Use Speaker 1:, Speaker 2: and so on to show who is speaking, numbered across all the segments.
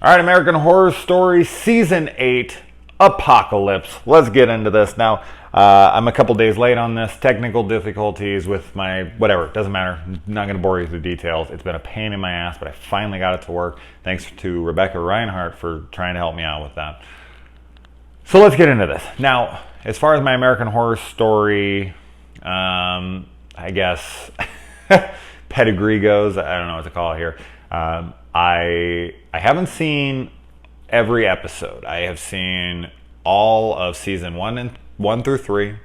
Speaker 1: All right, American Horror Story Season 8, Apocalypse. Let's get into this. Now, I'm a couple days late on this. Technical difficulties with my, whatever, doesn't matter. I'm not going to bore you with the details. It's been a pain in my ass, but I finally got it to work. Thanks to Rebecca Reinhardt for trying to help me out with that. So let's get into this. Now, as far as my American Horror Story, I guess, pedigree goes, I don't know what to call it here. I haven't seen every episode. I have seen all of season 1 through 3.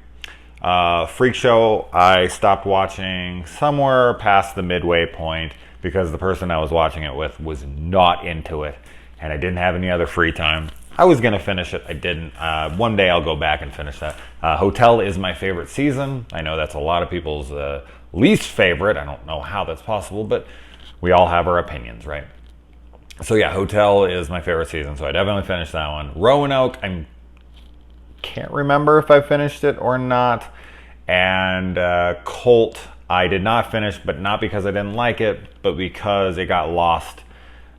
Speaker 1: Freak Show, I stopped watching somewhere past the midway point because the person I was watching it with was not into it, and I didn't have any other free time. I was going to finish it. I didn't. One day I'll go back and finish that. Hotel is my favorite season. I know that's a lot of people's least favorite. I don't know how that's possible, but we all have our opinions, right? So yeah, Hotel is my favorite season, so I definitely finished that one. Roanoke, I can't remember if I finished it or not. And Colt, I did not finish, but not because I didn't like it, but because it got lost,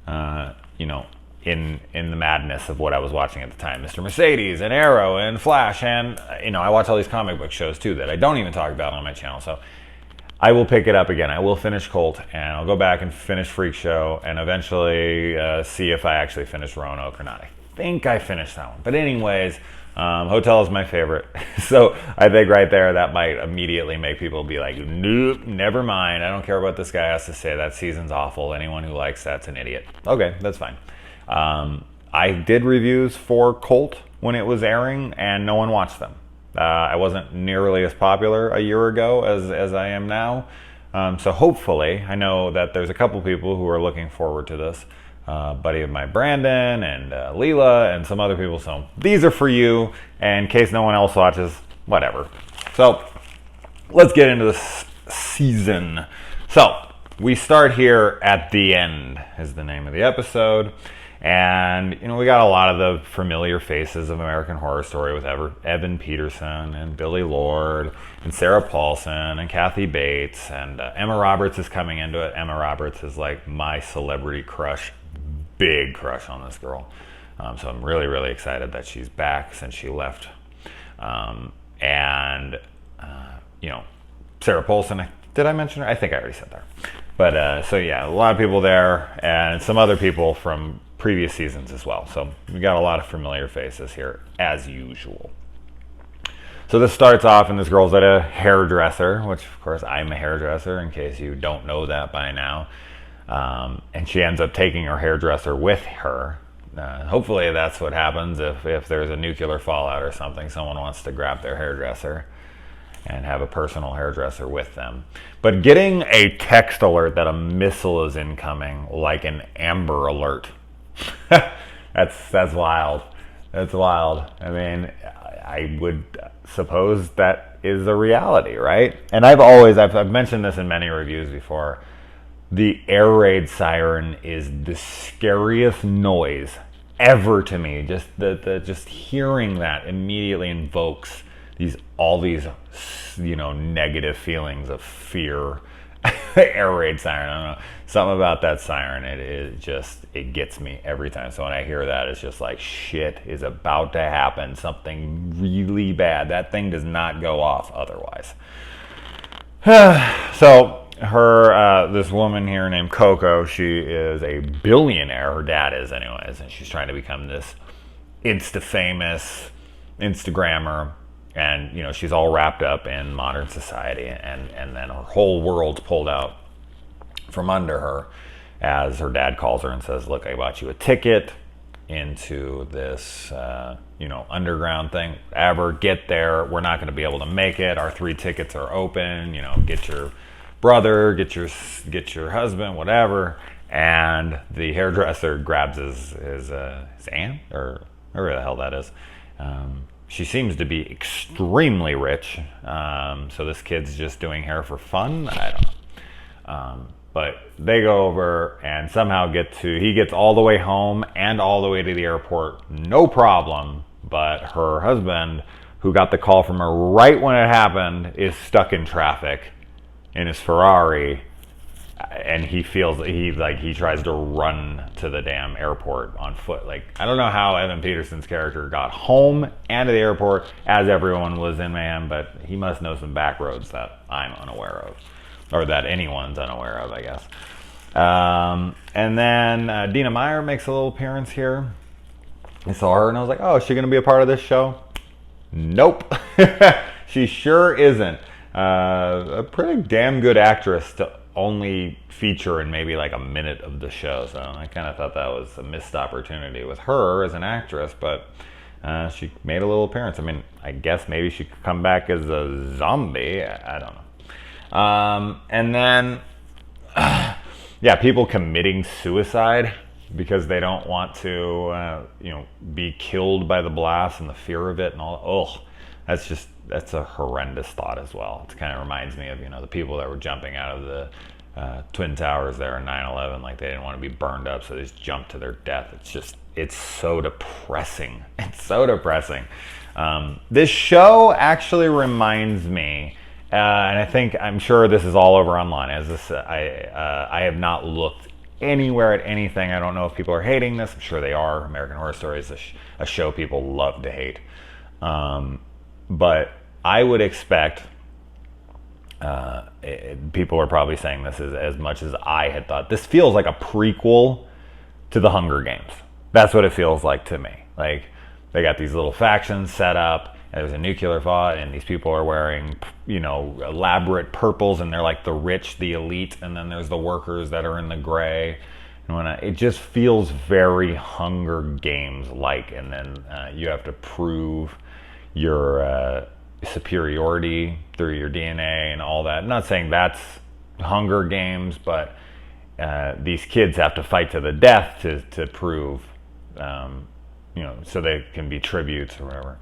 Speaker 1: in the madness of what I was watching at the time. Mr. Mercedes and Arrow and Flash, and I watch all these comic book shows too that I don't even talk about on my channel. So I will pick it up again. I will finish Colt, and I'll go back and finish Freak Show, and eventually see if I actually finish Roanoke or not. I think I finished that one. But anyways, Hotel is my favorite. So I think right there that might immediately make people be like, nope, never mind. I don't care what this guy has to say. That season's awful. Anyone who likes that's an idiot. Okay, that's fine. I did reviews for Colt when it was airing, and no one watched them. I wasn't nearly as popular a year ago as I am now. So hopefully, I know that there's a couple people who are looking forward to this. Buddy of mine, Brandon, and Leela, and some other people. So these are for you, and in case no one else watches, whatever. So let's get into this season. So we start here at the end, is the name of the episode. And, we got a lot of the familiar faces of American Horror Story with Evan Peterson and Billy Lord and Sarah Paulson and Kathy Bates. And Emma Roberts is coming into it. Emma Roberts is like my celebrity crush, big crush on this girl. So I'm really, really excited that she's back since she left. Sarah Paulson, did I mention her? I think I already said that. But so yeah, a lot of people there and some other people from previous seasons as well. So we got a lot of familiar faces here as usual. So this starts off and this girl's at a hairdresser, which of course I'm a hairdresser in case you don't know that by now. And she ends up taking her hairdresser with her. Hopefully that's what happens if there's a nuclear fallout or something. Someone wants to grab their hairdresser and have a personal hairdresser with them. But getting a text alert that a missile is incoming, like an Amber Alert, that's wild. That's wild. I mean, I would suppose that is a reality, right? And I've mentioned this in many reviews before. The air raid siren is the scariest noise ever to me. Just hearing that immediately invokes all these negative feelings of fear. Air raid siren, I don't know, something about that siren, it gets me every time. So when I hear that, it's just like shit is about to happen, something really bad. That thing does not go off otherwise. So this woman here named Coco, she is a billionaire. Her dad is anyways, and she's trying to become this insta-famous Instagrammer. And, she's all wrapped up in modern society, and then her whole world's pulled out from under her as her dad calls her and says, look, I bought you a ticket into this, underground thing. Whatever, get there. We're not going to be able to make it. Our 3 tickets are open. Get your brother, get your husband, whatever. And the hairdresser grabs his aunt, or whatever the hell that is. She seems to be extremely rich, so this kid's just doing hair for fun. I don't know. But they go over and somehow he gets all the way home and all the way to the airport, no problem. But her husband, who got the call from her right when it happened, is stuck in traffic in his Ferrari and he tries to run to the damn airport on foot. Like, I don't know how Evan Peterson's character got home and to the airport as everyone was in mayhem, but he must know some back roads that I'm unaware of, or that anyone's unaware of, I guess. And then Dina Meyer makes a little appearance here. I saw her and I was like, oh, is she going to be a part of this show? Nope. She sure isn't. A pretty damn good actress to only feature in maybe like a minute of the show. So I kind of thought that was a missed opportunity with her as an actress, but she made a little appearance. I mean, I guess maybe she could come back as a zombie. I don't know. And then, yeah, people committing suicide because they don't want to, be killed by the blast and the fear of it and all. Oh, that's a horrendous thought as well. It kind of reminds me of, the people that were jumping out of the Twin Towers there in 9/11, like they didn't want to be burned up, so they just jumped to their death. It's so depressing. It's so depressing. This show actually reminds me, and I'm sure this is all over online. I have not looked anywhere at anything. I don't know if people are hating this. I'm sure they are. American Horror Story is a show people love to hate. But I would expect, people are probably saying this as much as I had thought. This feels like a prequel to the Hunger Games. That's what it feels like to me. Like, they got these little factions set up, and there's a nuclear fight, and these people are wearing, elaborate purples, and they're like the rich, the elite, and then there's the workers that are in the gray. And it just feels very Hunger Games-like, and then you have to prove your superiority through your DNA and all that. I'm not saying that's Hunger Games, but these kids have to fight to the death to prove, so they can be tributes or whatever.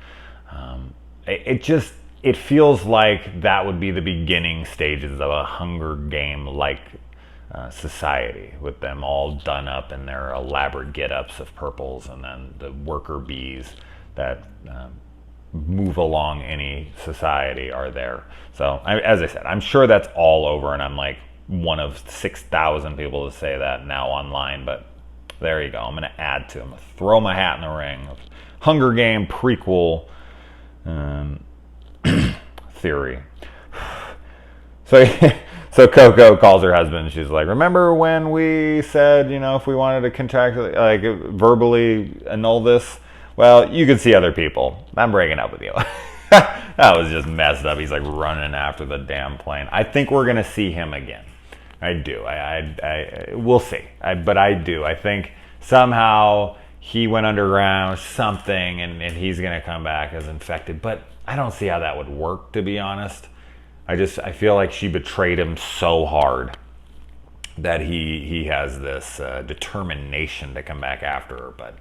Speaker 1: It feels like that would be the beginning stages of a Hunger Game-like society, with them all done up in their elaborate get-ups of purples, and then the worker bees that move along any society are there. So, as I said, I'm sure that's all over, and I'm like one of 6,000 people to say that now online, but there you go. I'm going to add to them. I'm going to throw my hat in the ring of Hunger Game prequel theory. So Coco calls her husband. She's like, remember when we said, if we wanted to contractually, like, verbally annul this? Well, you could see other people. I'm breaking up with you. That was just messed up. He's like running after the damn plane. I think we're going to see him again. I do. We'll see. But I do. I think somehow he went underground, something, and he's going to come back as infected. But I don't see how that would work, to be honest. I feel like she betrayed him so hard that he has this determination to come back after her. But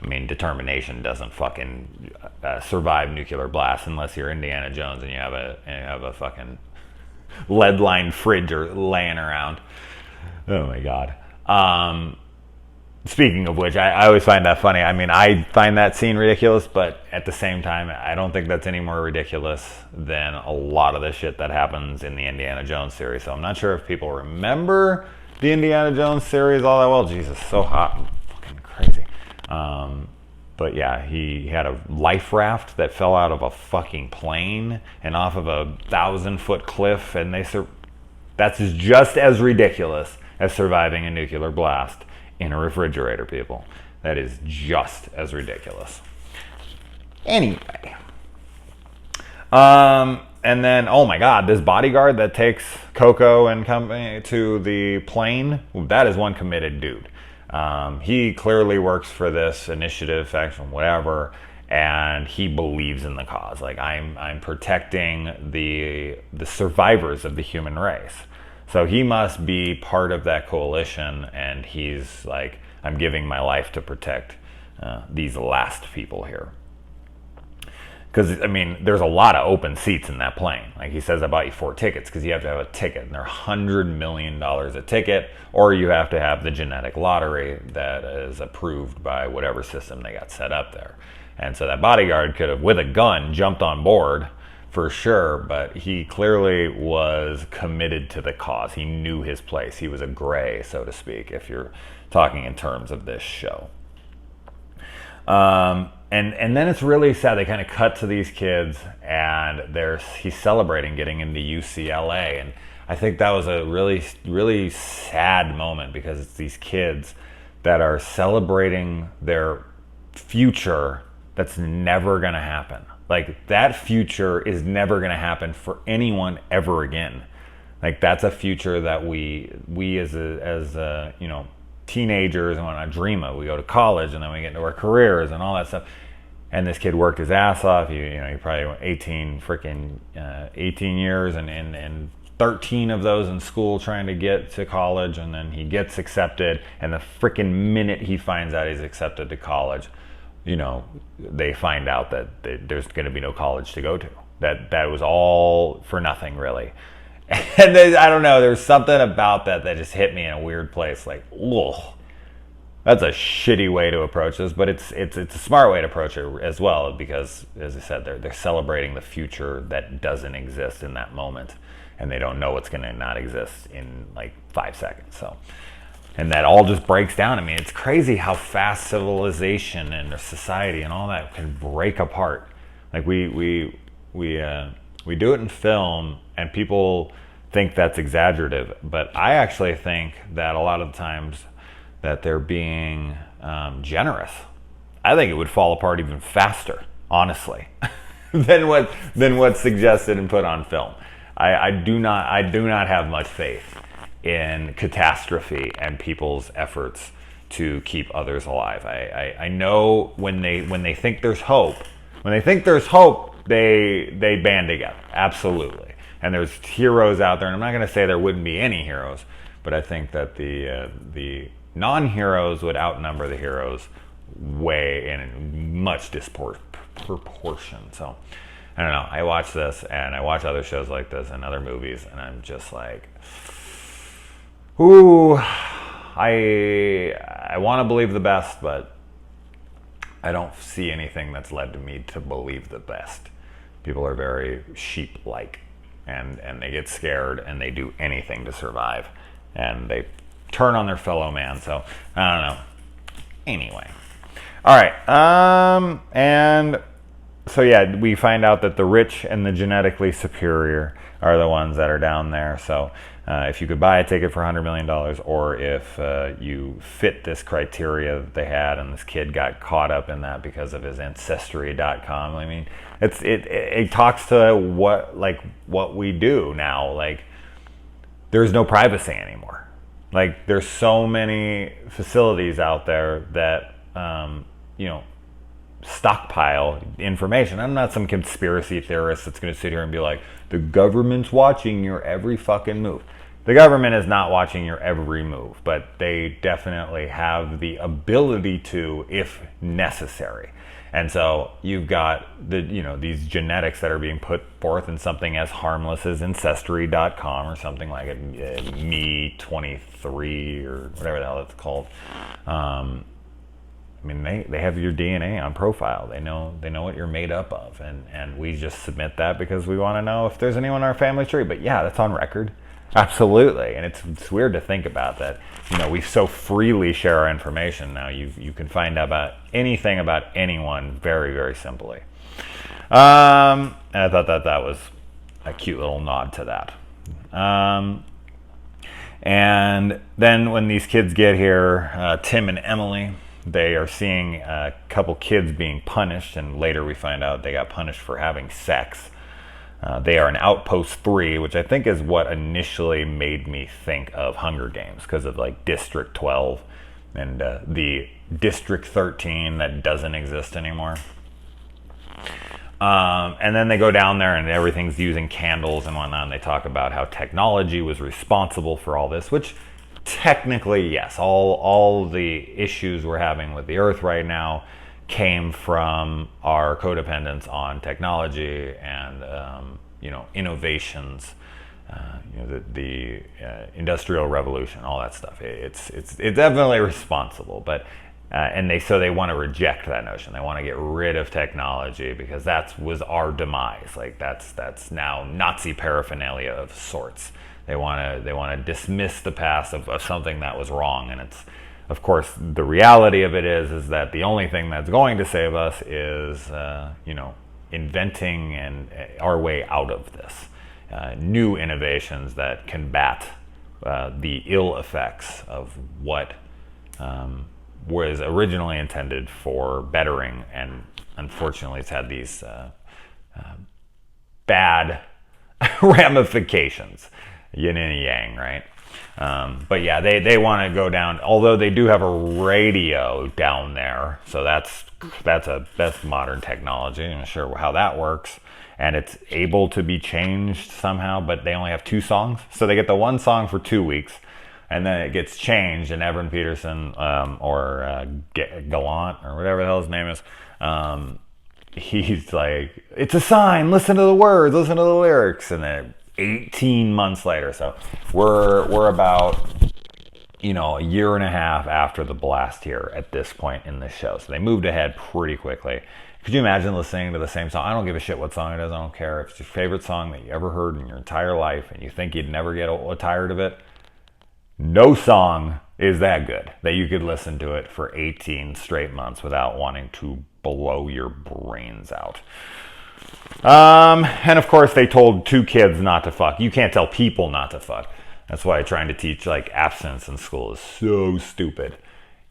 Speaker 1: I mean, determination doesn't fucking survive nuclear blast unless you're Indiana Jones and you have a fucking lead-lined fridge laying around. Oh my god. Speaking of which, I always find that funny. I mean, I find that scene ridiculous, but at the same time, I don't think that's any more ridiculous than a lot of the shit that happens in the Indiana Jones series. So I'm not sure if people remember the Indiana Jones series all that well. Jesus, so hot and fucking crazy. But yeah, he had a life raft that fell out of a fucking plane and off of a 1,000-foot cliff, and that's just as ridiculous as surviving a nuclear blast in a refrigerator, people. That is just as ridiculous. Anyway. And then, oh my god, this bodyguard that takes Coco and company to the plane, that is one committed dude. He clearly works for this initiative, faction, whatever, and he believes in the cause. Like, I'm protecting the survivors of the human race. So he must be part of that coalition, and he's like, I'm giving my life to protect these last people here. Because, I mean, there's a lot of open seats in that plane. Like he says, I bought you 4 tickets because you have to have a ticket. And they're $100 million a ticket, or you have to have the genetic lottery that is approved by whatever system they got set up there. And so that bodyguard could have, with a gun, jumped on board for sure, but he clearly was committed to the cause. He knew his place. He was a gray, so to speak, if you're talking in terms of this show. And then it's really sad. They kind of cut to these kids, and he's celebrating getting into UCLA, and I think that was a really, really sad moment, because it's these kids that are celebrating their future that's never going to happen. Like, that future is never going to happen for anyone ever again. Like, that's a future that we as teenagers and whatnot dream of. We go to college, and then we get into our careers and all that stuff. And this kid worked his ass off. He probably went 18 years, and 13 of those in school trying to get to college, and then he gets accepted, and the freaking minute he finds out he's accepted to college, they find out that there's going to be no college to go to. That was all for nothing, really. And I don't know, there's something about that just hit me in a weird place. Like, ugh, that's a shitty way to approach this, but it's a smart way to approach it as well, because, as I said, they're celebrating the future that doesn't exist in that moment, and they don't know what's going to not exist in like 5 seconds. So, and that all just breaks down. I mean, it's crazy how fast civilization and society and all that can break apart. Like, we do it in film, and people think that's exaggerative, but I actually think that a lot of the times that they're being generous. I think it would fall apart even faster, honestly, than what's suggested and put on film. I do not have much faith in catastrophe and people's efforts to keep others alive. I know when they think there's hope, they band together, absolutely. And there's heroes out there, and I'm not going to say there wouldn't be any heroes, but I think that the non-heroes would outnumber the heroes way in much disproportion. So, I don't know. I watch this, and I watch other shows like this and other movies, and I'm just like, ooh, I want to believe the best, but I don't see anything that's led to me to believe the best. People are very sheep-like, and they get scared, and they do anything to survive, and they turn on their fellow man. So, I don't know. Anyway. All right. And so, yeah, we find out that the rich and the genetically superior are the ones that are down there. So, if you could buy a ticket for $100 million, or if you fit this criteria that they had, and this kid got caught up in that because of his Ancestry.com. I mean, it talks to what we do now. Like, there's no privacy anymore. Like, there's so many facilities out there that stockpile information. I'm not some conspiracy theorist that's going to sit here and be like, the government's watching your every fucking move. The government is not watching your every move, but they definitely have the ability to, if necessary. And so you've got these genetics that are being put forth in something as harmless as Ancestry.com, or something like it, Me23 or whatever the hell it's called. I mean, they have your DNA on profile. They know what you're made up of, and we just submit that because we want to know if there's anyone in our family tree. But yeah, that's on record. Absolutely. And it's weird to think about that. We so freely share our information now. You can find out about anything about anyone very, very simply. And I thought that was a cute little nod to that. And then when these kids get here, Tim and Emily, they are seeing a couple kids being punished, and later we find out they got punished for having sex. They are in Outpost 3, which I think is what initially made me think of Hunger Games, because of like District 12 and the District 13 that doesn't exist anymore. And then they go down there and everything's using candles and whatnot, and they talk about how technology was responsible for all this, which technically, yes, all the issues we're having with the Earth right now came from our codependence on technology and innovations, the industrial revolution, all that stuff. It's definitely responsible, but So they want to reject that notion. They want to get rid of technology because that was our demise. Like that's now Nazi paraphernalia of sorts. They want to dismiss the past of something that was wrong, and it's, of course, the reality of it is that the only thing that's going to save us is inventing and our way out of this, new innovations that combat the ill effects of what was originally intended for bettering, and unfortunately it's had these bad ramifications, yin and yang, right? But yeah, they want to go down, although they do have a radio down there, so that's modern technology. I'm not sure how that works, and it's able to be changed somehow, but they only have 2 songs, so they get the one song for 2 weeks, and then it gets changed, and Evan Peterson or Gallant or whatever the hell his name is, he's like, it's a sign, listen to the words, listen to the lyrics, and then 18 months later, so we're about a year and a half after the blast here at this point in the show, so they moved ahead pretty quickly. Could you imagine listening to the same song? I don't give a shit what song it is. I don't care if it's your favorite song that you ever heard in your entire life and you think you'd never get tired of it. No song is that good that you could listen to it for 18 straight months without wanting to blow your brains out. And of course they told 2 kids not to fuck. You can't tell people not to fuck. That's why trying to teach abstinence in school is so stupid.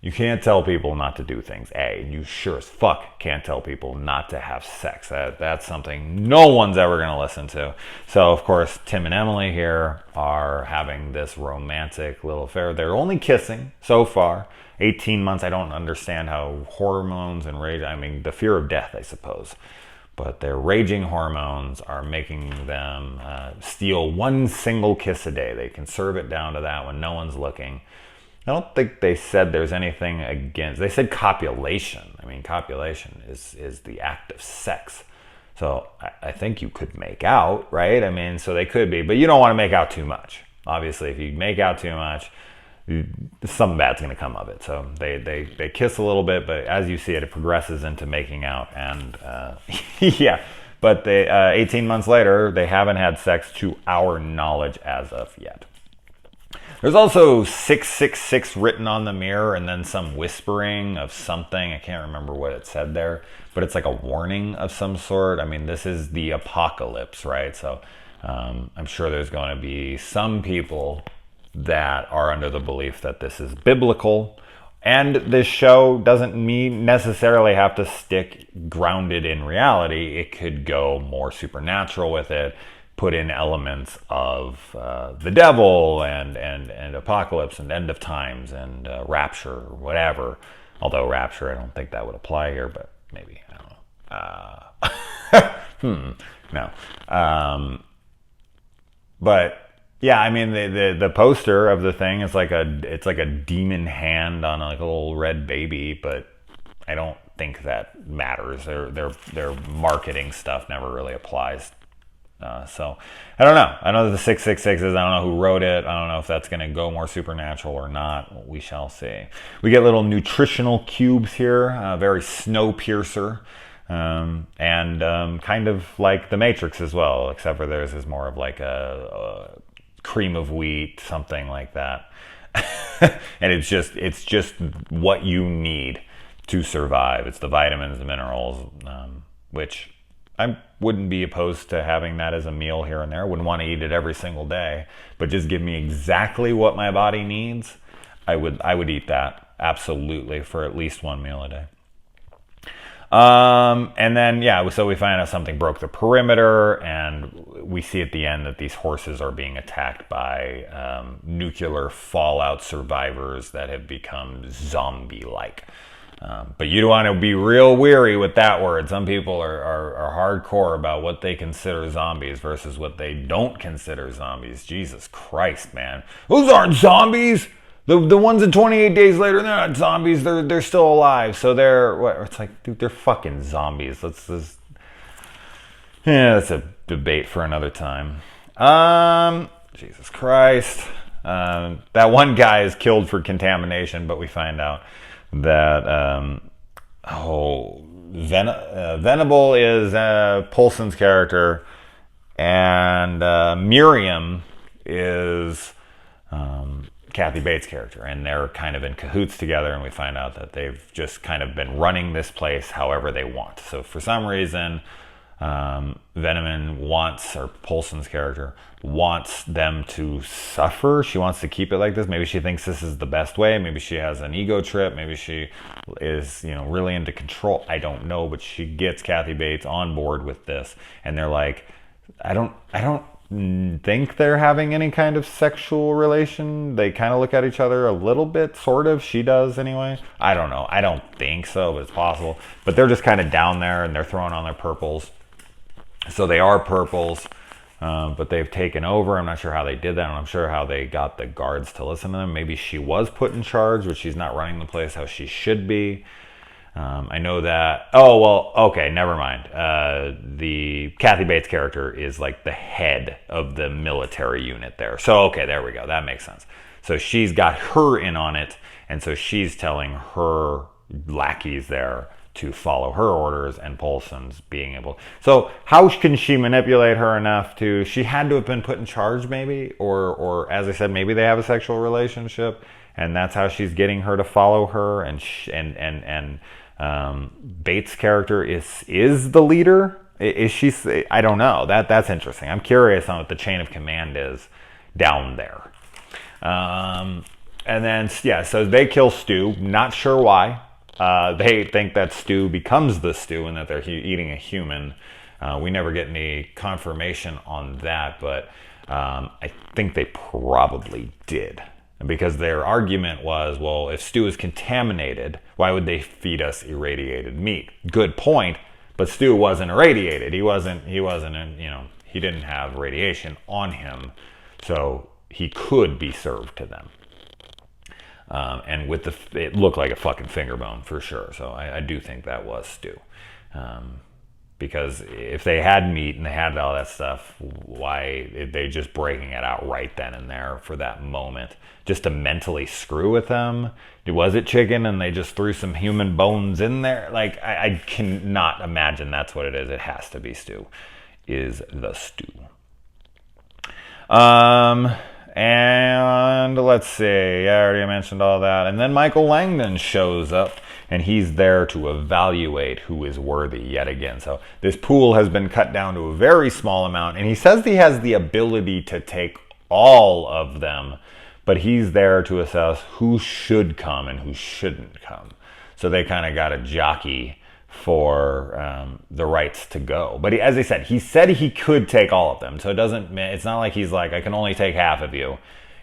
Speaker 1: You can't tell people not to do things, A, and you sure as fuck can't tell people not to have sex. That's something no one's ever going to listen to. So, of course, Tim and Emily here are having this romantic little affair. They're only kissing so far. 18 months, I don't understand how hormones and rage, the fear of death, I suppose. But their raging hormones are making them steal 1 single kiss a day. They can serve it down to that when no one's looking. I don't think they said there's anything against. They said copulation. Copulation is the act of sex. So I think you could make out, right? So they could be, but you don't want to make out too much. Obviously, if you make out too much, something bad's going to come of it. So they kiss a little bit, but as you see it progresses into making out, and yeah. But 18 months later, they haven't had sex to our knowledge as of yet. There's also 666 written on the mirror, and then some whispering of something. I can't remember what it said there, but it's like a warning of some sort. This is the apocalypse, right? So I'm sure there's going to be some people that are under the belief that this is biblical. And this show doesn't necessarily have to stick grounded in reality. It could go more supernatural with it, put in elements of the devil and apocalypse and end of times and rapture or whatever. Although rapture, I don't think that would apply here, but maybe, I don't know. No. But yeah, the poster of the thing is like a demon hand on a little red baby, but I don't think that matters. Their marketing stuff never really applies. So I don't know. I know that the 666 is, I don't know who wrote it. I don't know if that's going to go more supernatural or not. We shall see. We get little nutritional cubes here, very Snowpiercer, and kind of like the Matrix as well, except for theirs is more of like a cream of wheat, something like that. And it's just what you need to survive. It's the vitamins, the minerals, which I wouldn't be opposed to having that as a meal here and there. I wouldn't want to eat it every single day, but just give me exactly what my body needs. I would eat that absolutely for at least 1 meal a day. And then, yeah, so we find out something broke the perimeter, and we see at the end that these horses are being attacked by nuclear fallout survivors that have become zombie-like. But you don't want to be real weary with that word. Some people are hardcore about what they consider zombies versus what they don't consider zombies. Jesus Christ, man. Those aren't zombies! The ones in 28 Days Later, they're not zombies. They're still alive. So it's like, dude, they're fucking zombies. That's a debate for another time. Jesus Christ. That one guy is killed for contamination, but we find out that Venable is Poulsen's character, and Miriam is Kathy Bates' character, and they're kind of in cahoots together, and we find out that they've just kind of been running this place however they want. So for some reason, Veneman wants, or Poulsen's character wants them to suffer. She wants to keep it like this. Maybe she thinks this is the best way. Maybe she has an ego trip. Maybe she is, really into control. I don't know, but she gets Kathy Bates on board with this, and they're like, I don't think they're having any kind of sexual relation. They kind of look at each other a little bit, sort of. She does anyway. I don't know. I don't think so, but it's possible. But they're just kind of down there, and they're throwing on their purples. So they are purples, but they've taken over. I'm not sure how they did that. I'm sure how they got the guards to listen to them. Maybe she was put in charge, but she's not running the place how she should be. I know that. Oh, well, okay, never mind. The Kathy Bates character is like the head of the military unit there. So, okay, there we go. That makes sense. So she's got her in on it, and so she's telling her lackeys there to follow her orders, and Poulsen's being able. So how can she manipulate her enough to? She had to have been put in charge, maybe, or as I said, maybe they have a sexual relationship, and that's how she's getting her to follow her. And Bates' character is the leader. Is she? I don't know. That's interesting. I'm curious on what the chain of command is down there. And then so they kill Stu. Not sure why. They think that Stu becomes the Stu and that they're eating a human. We never get any confirmation on that, but I think they probably did. Because their argument was, well, if Stu is contaminated, why would they feed us irradiated meat? Good point, but Stu wasn't irradiated. He wasn't, he didn't have radiation on him, so he could be served to them. And it looked like a fucking finger bone for sure. So I do think that was Stu. Because if they had meat and they had all that stuff, why are they just breaking it out right then and there for that moment? Just to mentally screw with them? Was it chicken and they just threw some human bones in there? Like, I cannot imagine that's what it is. It has to be Stu. Is the Stu. And let's see, I already mentioned all that. And then Michael Langdon shows up, and he's there to evaluate who is worthy yet again. So this pool has been cut down to a very small amount, and he says he has the ability to take all of them, but he's there to assess who should come and who shouldn't come. So they kind of got a jockey for the rights to go. But as I said, he said he could take all of them. So it's not like he's like, I can only take half of you.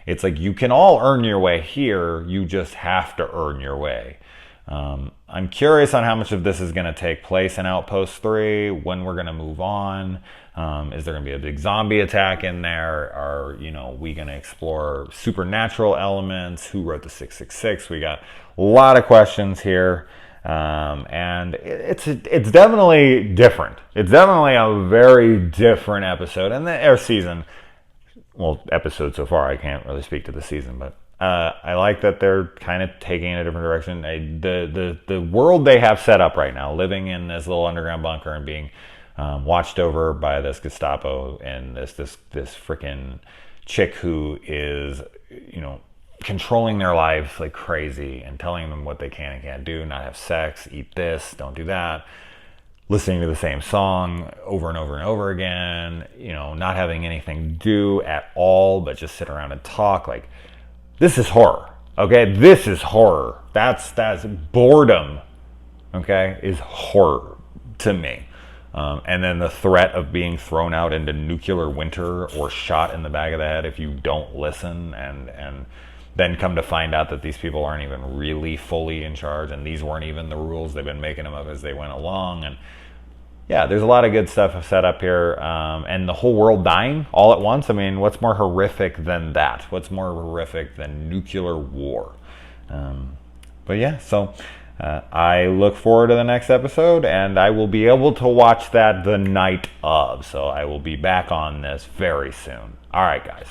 Speaker 1: It's like, you can all earn your way here. You just have to earn your way. I'm curious on how much of this is going to take place in Outpost 3, when we're going to move on. Is there going to be a big zombie attack in there? Are we going to explore supernatural elements? Who wrote the 666? We got a lot of questions here. And it's definitely different. It's definitely a very different episode, and the season. Well, episode so far. I can't really speak to the season, but I like that they're kind of taking in a different direction. The world they have set up right now, living in this little underground bunker and being watched over by this Gestapo and this freaking chick who is controlling their lives like crazy and telling them what they can and can't do, not have sex, eat this, don't do that, listening to the same song over and over and over again, not having anything to do at all but just sit around and talk. Like, this is horror, okay? This is horror. That's boredom, okay, is horror to me. And then the threat of being thrown out into nuclear winter or shot in the back of the head if you don't listen, and then come to find out that these people aren't even really fully in charge, and these weren't even the rules. They've been making them up as they went along. And yeah, there's a lot of good stuff set up here. And the whole world dying all at once. I mean, what's more horrific than that? What's more horrific than nuclear war? But yeah, so I look forward to the next episode, and I will be able to watch that the night of. So I will be back on this very soon. All right, guys.